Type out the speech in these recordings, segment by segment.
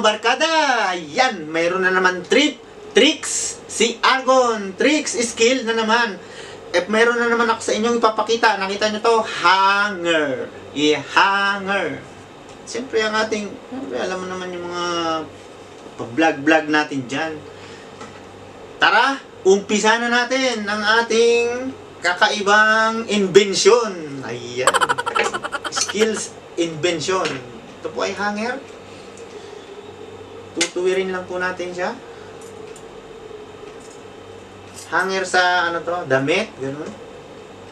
barkada! Yan, mayroon na naman tricks. Si Argon, tricks, skill na naman. Mayroon na naman ako sa inyong ipapakita. Nakita nyo to, hanger. Hanger. Siyempre ang ating, alam mo naman yung mga vlog natin dyan. Tara, umpisa na natin ang ating kakaibang invention. Ayan. Skills invention. Ito po ay hanger. Tutuwirin lang po natin siya. Hanger sa ano to, damit, ganun.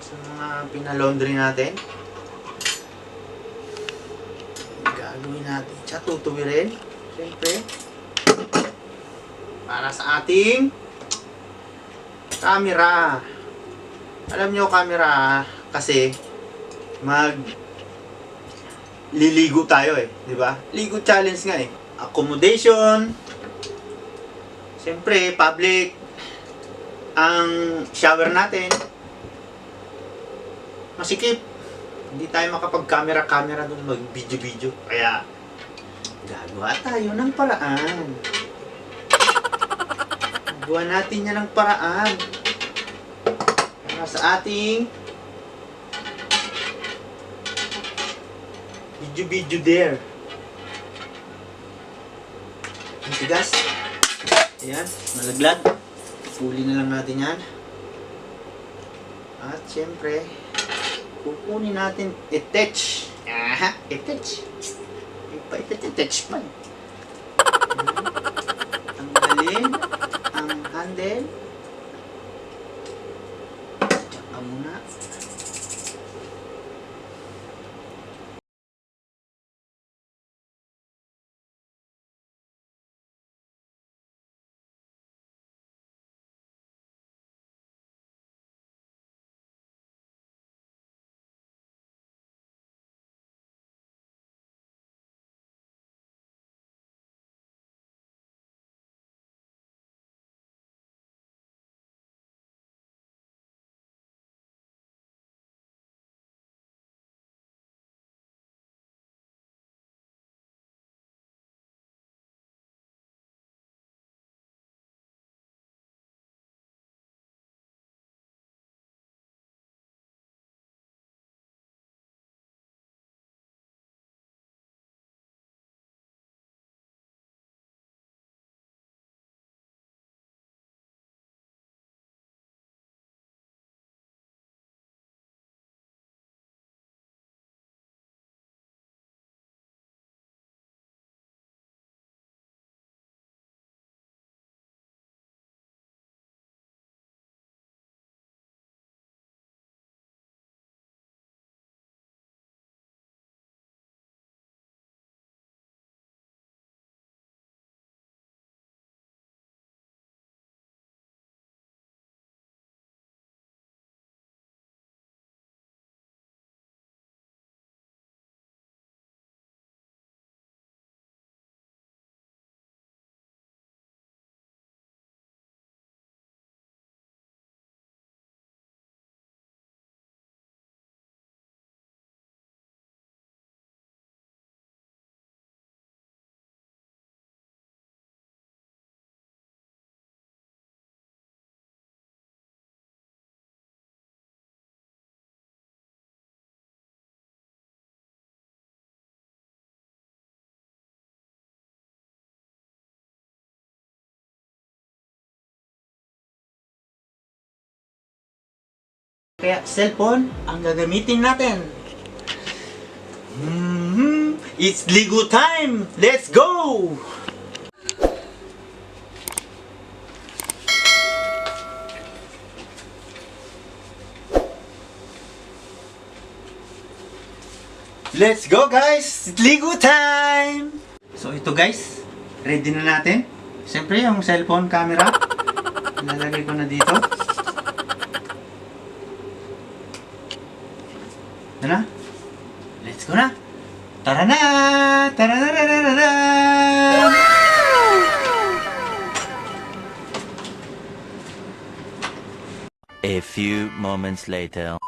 Sa mga pinalaundry natin. Gagawin natin siya, tutuwirin. Siyempre. Para sa ating camera. Alam nyo, camera kasi liligo tayo di ba? Ligo challenge nga Accommodation. Siyempre, public ang shower natin. Masikip. Hindi tayo makapag-camera doon, mag-video. Kaya, gagawa tayo ng paraan. Gagawa natin yan ng paraan. Para sa ating video there. Ang tigas. Ayan, malaglag. Puli na lang natin yan. At syempre, kukunin natin i-touch. I-touch. I-touch pa. Tanggalin ang handle. Tsaka muna. Kaya cellphone ang gagamitin natin. It's Ligo time! Let's go! Let's go guys! It's Ligo time! So ito guys, ready na natin. Siyempre yung cellphone camera, ilalagay ko na dito. Na? Let's go na! Tara na! Tara na! Tara na! A few moments later.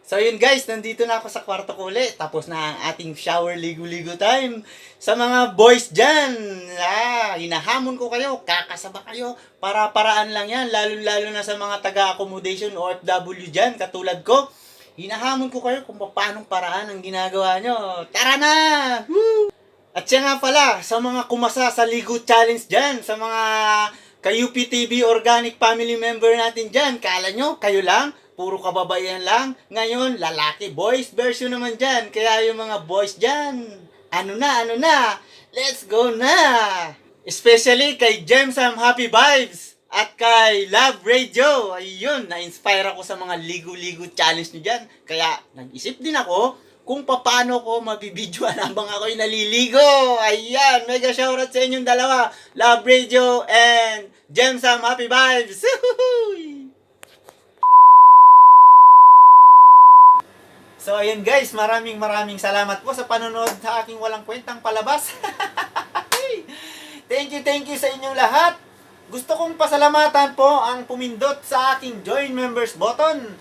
So yun guys, nandito na ako sa kwarto ko ulit. Tapos na ang ating shower ligo-ligo time. Sa mga boys dyan, hinahamon ko kayo, kakasaba kayo. Para-paraan lang yan, lalo-lalo na sa mga taga-accommodation OFW dyan, katulad ko. Hinahamon ko kayo kung paanong paraan ang ginagawa nyo. Tara na! Woo! At siya nga pala, sa mga kumasa sa Ligo Challenge dyan, sa mga ka-UPTV Organic Family Member natin dyan, kala nyo, kayo lang? Puro kababaihan lang. Ngayon, lalaki, boys version naman dyan. Kaya yung mga boys dyan, ano na, let's go na! Especially kay Gemsam Happy Vibes at kay Love Radio. Ayun, na-inspire ako sa mga ligo-ligo challenge nyo dyan. Kaya, nag-isip din ako kung paano ko mabibidyoan habang ako'y naliligo. Ayan, mega shoutout sa inyong dalawa. Love Radio and Gemsam Happy Vibes. So ayun guys, maraming salamat po sa panonood sa aking walang kwentang palabas. Thank you sa inyong lahat. Gusto kong pasalamatan po ang pumindot sa aking join members button.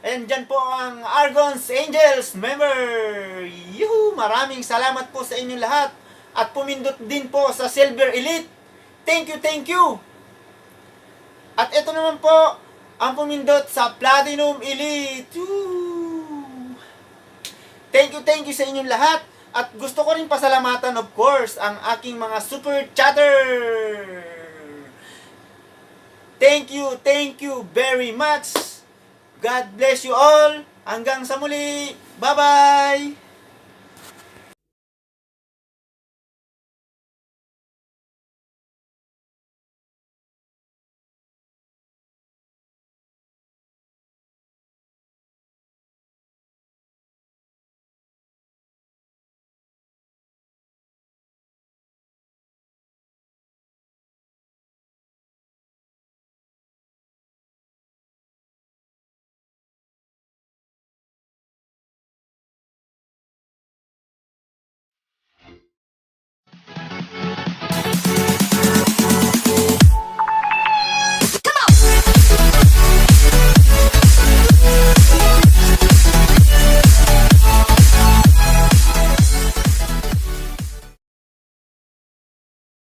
And dyan po ang Argon's Angels member. Yuhu! Maraming salamat po sa inyong lahat. At pumindot din po sa Silver Elite. Thank you. At ito naman po ang pumindot sa Platinum Elite. Yuhu! Thank you sa inyong lahat. At gusto ko rin pasalamatan of course ang aking mga super chatter. Thank you very much. God bless you all. Hanggang sa muli. Bye-bye.